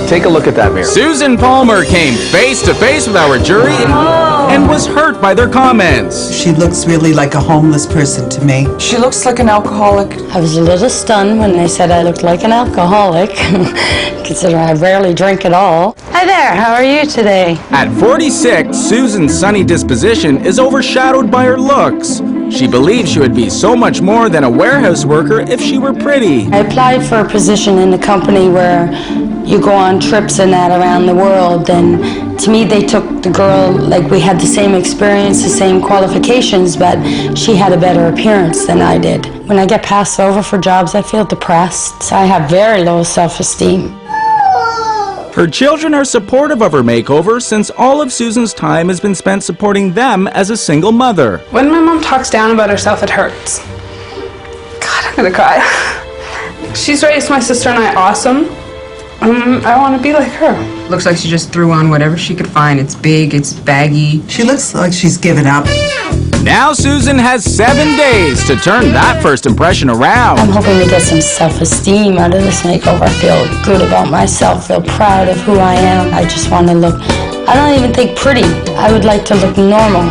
Take a look at that mirror. Susan Palmer came face to face with our jury and was hurt by their comments. She looks really like a homeless person to me. She looks like an alcoholic. I was a little stunned when they said I looked like an alcoholic, considering I rarely drink at all. Hi there, how are you today? At 46, Susan's sunny disposition is overshadowed by her looks. She believes she would be so much more than a warehouse worker if she were pretty. I applied for a position in a company where you go on trips and that around the world, and to me they took the girl, like we had the same experience, the same qualifications, but she had a better appearance than I did. When I get passed over for jobs, I feel depressed. I have very low self-esteem. Her children are supportive of her makeover since all of Susan's time has been spent supporting them as a single mother. When my mom talks down about herself, it hurts. God, I'm gonna cry. She's raised my sister and I awesome. I want to be like her. Looks like she just threw on whatever she could find. It's big, it's baggy. She looks like she's given up. Now Susan has 7 days to turn that first impression around. I'm hoping to get some self-esteem out of this makeover. Feel good about myself, feel proud of who I am. I just want to look, I don't even think pretty. I would like to look normal.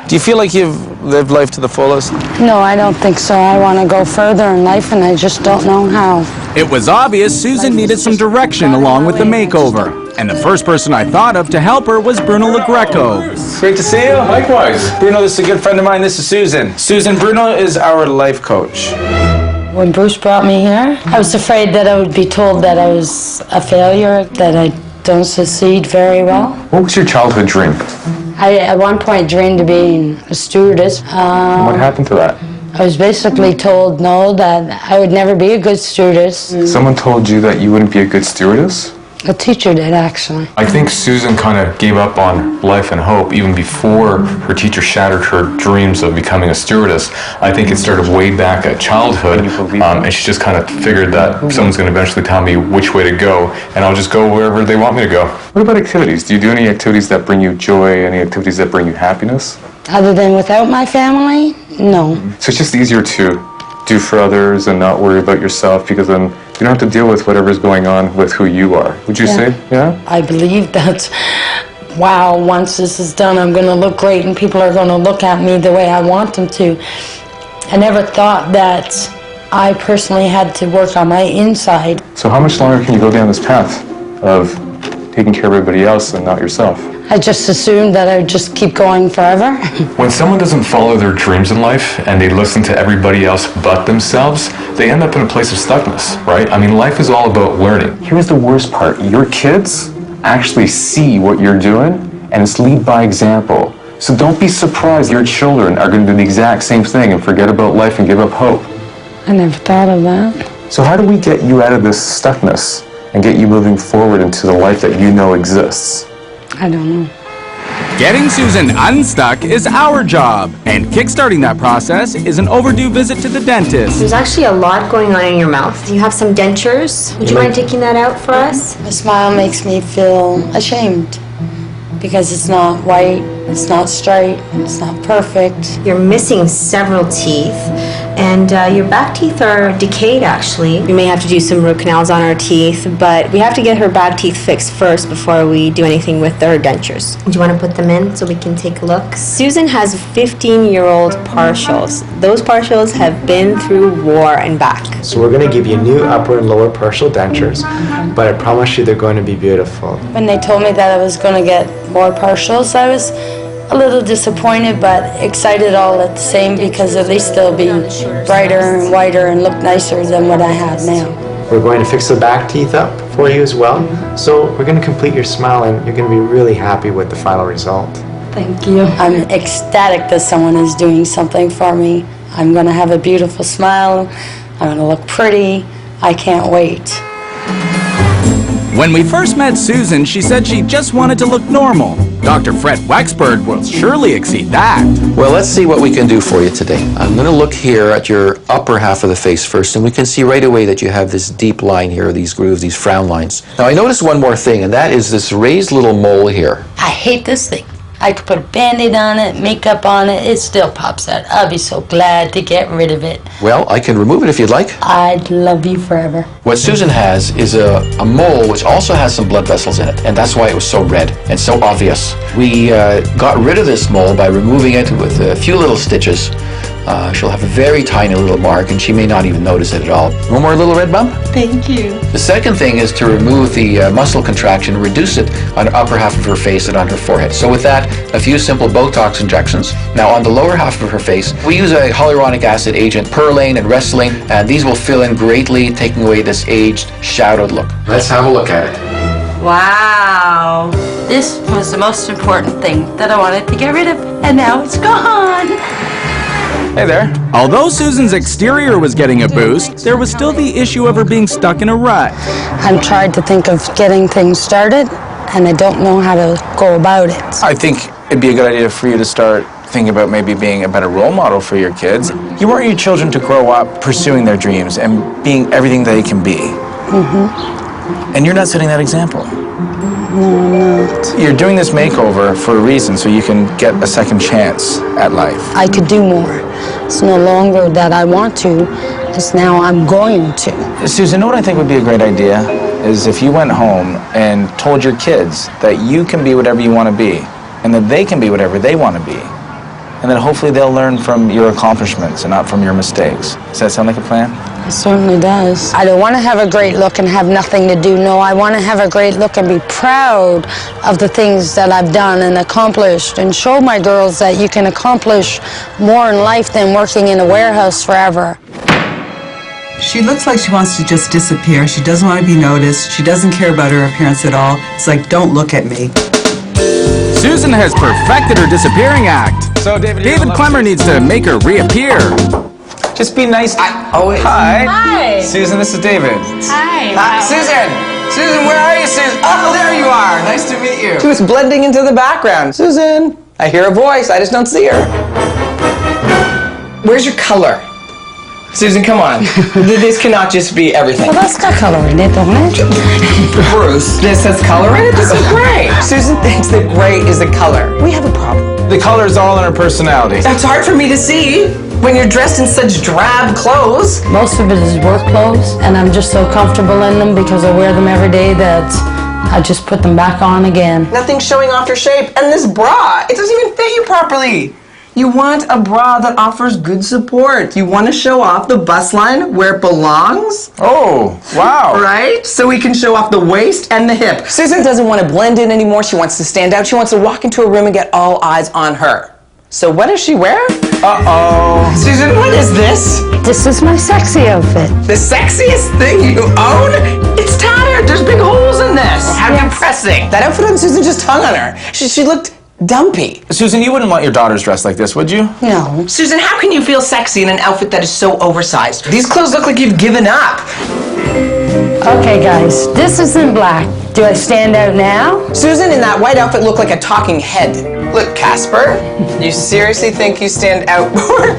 Do you feel like you've lived life to the fullest? No, I don't think so. I want to go further in life and I just don't know how. It was obvious Susan needed some direction along with the makeover. And the first person I thought of to help her was Bruno LoGreco. Great to see you. Likewise. Bruno, this is a good friend of mine. This is Susan. Susan, Bruno is our life coach. When Bruce brought me here, I was afraid that I would be told that I was a failure, that I don't succeed very well. What was your childhood dream? I, at one point, dreamed of being a stewardess. What happened to that? I was basically told, no, that I would never be a good stewardess. Someone told you that you wouldn't be a good stewardess? A teacher did, actually. I think Susan kind of gave up on life and hope even before her teacher shattered her dreams of becoming a stewardess. I think it started way back at childhood, and she just kind of figured that someone's going to eventually tell me which way to go, and I'll just go wherever they want me to go. What about activities? Do you do any activities that bring you joy, any activities that bring you happiness? Other than without my family, no. So it's just easier to do for others and not worry about yourself, because then you don't have to deal with whatever's going on with who you are. Would you say? Yeah? I believe that, wow, once this is done, I'm going to look great and people are going to look at me the way I want them to. I never thought that I personally had to work on my inside. So how much longer can you go down this path of taking care of everybody else and not yourself? I just assumed that I would just keep going forever. When someone doesn't follow their dreams in life and they listen to everybody else but themselves, they end up in a place of stuckness, right? I mean, life is all about learning. Here's the worst part. Your kids actually see what you're doing, and it's lead by example. So don't be surprised your children are going to do the exact same thing and forget about life and give up hope. I never thought of that. So how do we get you out of this stuckness and get you moving forward into the life that you know exists? I don't know. Getting Susan unstuck is our job, and kickstarting that process is an overdue visit to the dentist. There's actually a lot going on in your mouth. You have some dentures. Would you mind taking that out for us? A smile makes me feel ashamed because it's not white, it's not straight, it's not perfect. You're missing several teeth, and your back teeth are decayed, actually. We may have to do some root canals on our teeth, but we have to get her back teeth fixed first before we do anything with her dentures. Do you want to put them in so we can take a look? Susan has 15-year-old partials. Those partials have been through war and back. So we're going to give you new upper and lower partial dentures, but I promise you they're going to be beautiful. When they told me that I was going to get more partials, I was a little disappointed but excited all at the same, because at least they'll be brighter and whiter and look nicer than what I have now. We're going to fix the back teeth up for you as well. So we're going to complete your smile and you're going to be really happy with the final result. Thank you. I'm ecstatic that someone is doing something for me. I'm going to have a beautiful smile. I'm going to look pretty. I can't wait. When we first met Susan, she said she just wanted to look normal. Dr. Fred Wexberg will surely exceed that. Well, let's see what we can do for you today. I'm going to look here at your upper half of the face first, and we can see right away that you have this deep line here, these grooves, these frown lines. Now, I noticed one more thing, and that is this raised little mole here. I hate this thing. I could put a Band-Aid on it, makeup on it, it still pops out. I'll be so glad to get rid of it. Well, I can remove it if you'd like. I'd love you forever. What Susan has is a mole which also has some blood vessels in it, and that's why it was so red and so obvious. We got rid of this mole by removing it with a few little stitches. She'll have a very tiny little mark, and she may not even notice it at all. One more little red bump? Thank you. The second thing is to remove the muscle contraction, reduce it on the upper half of her face and on her forehead. So with that, a few simple Botox injections. Now on the lower half of her face, we use a hyaluronic acid agent, Perlane and Restylane, and these will fill in greatly, taking away this aged, shadowed look. Let's have a look at it. Wow. This was the most important thing that I wanted to get rid of, and now it's gone. Hey there. Although Susan's exterior was getting a boost, there was still the issue of her being stuck in a rut. I'm trying to think of getting things started, and I don't know how to go about it. I think it'd be a good idea for you to start thinking about maybe being a better role model for your kids. You want your children to grow up pursuing their dreams and being everything they can be. And you're not setting that example. No, I'm not. You're doing this makeover for a reason, so you can get a second chance at life. I could do more. It's no longer that I want to, it's now I'm going to. Susan, you know what I think would be a great idea? Is if you went home and told your kids that you can be whatever you want to be, and that they can be whatever they want to be. And then hopefully they'll learn from your accomplishments and not from your mistakes. Does that sound like a plan? It certainly does. I don't want to have a great look and have nothing to do. No, I want to have a great look and be proud of the things that I've done and accomplished, and show my girls that you can accomplish more in life than working in a warehouse forever. She looks like she wants to just disappear. She doesn't want to be noticed. She doesn't care about her appearance at all. It's like, don't look at me. Susan has perfected her disappearing act. So, David Clemmer needs to make her reappear. Just be nice. Hi. Hi. Susan, this is David. Hi. Susan! Susan, where are you, Susan? Oh, there you are. Nice to meet you. She was blending into the background. Susan! I hear a voice. I just don't see her. Where's your color? Susan, come on. This cannot just be everything. Well, that's got color in it, don't it? Bruce, this has color in it? This is gray. Susan thinks that gray is a color. We have a problem. The color is all in her personality. That's hard for me to see when you're dressed in such drab clothes. Most of it is work clothes, and I'm just so comfortable in them because I wear them every day that I just put them back on again. Nothing's showing off your shape. And this bra, it doesn't even fit you properly. You want a bra that offers good support. You want to show off the bust line where it belongs. Oh, wow. Right? So we can show off the waist and the hip. Susan doesn't want to blend in anymore. She wants to stand out. She wants to walk into a room and get all eyes on her. So what does she wear? Uh-oh. Susan, what is this? This is my sexy outfit. The sexiest thing you own? It's tattered. There's big holes in this. How depressing. That outfit on Susan just hung on her. She looked dumpy. Susan, you wouldn't want your daughters dressed like this, would you? No. Susan, how can you feel sexy in an outfit that is so oversized? These clothes look like you've given up. Okay, guys, this isn't black. Do I stand out now? Susan, in that white outfit, looked like a talking head. Look, Casper, you seriously think you stand out more?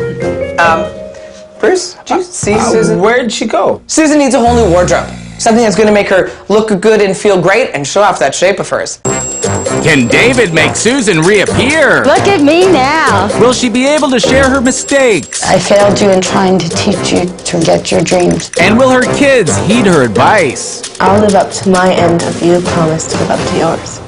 Bruce, did you see Susan? Where'd she go? Susan needs a whole new wardrobe. Something that's going to make her look good and feel great and show off that shape of hers. Can David make Susan reappear? Look at me now. Will she be able to share her mistakes? I failed you in trying to teach you to get your dreams. And will her kids heed her advice? I'll live up to my end if you promise to live up to yours.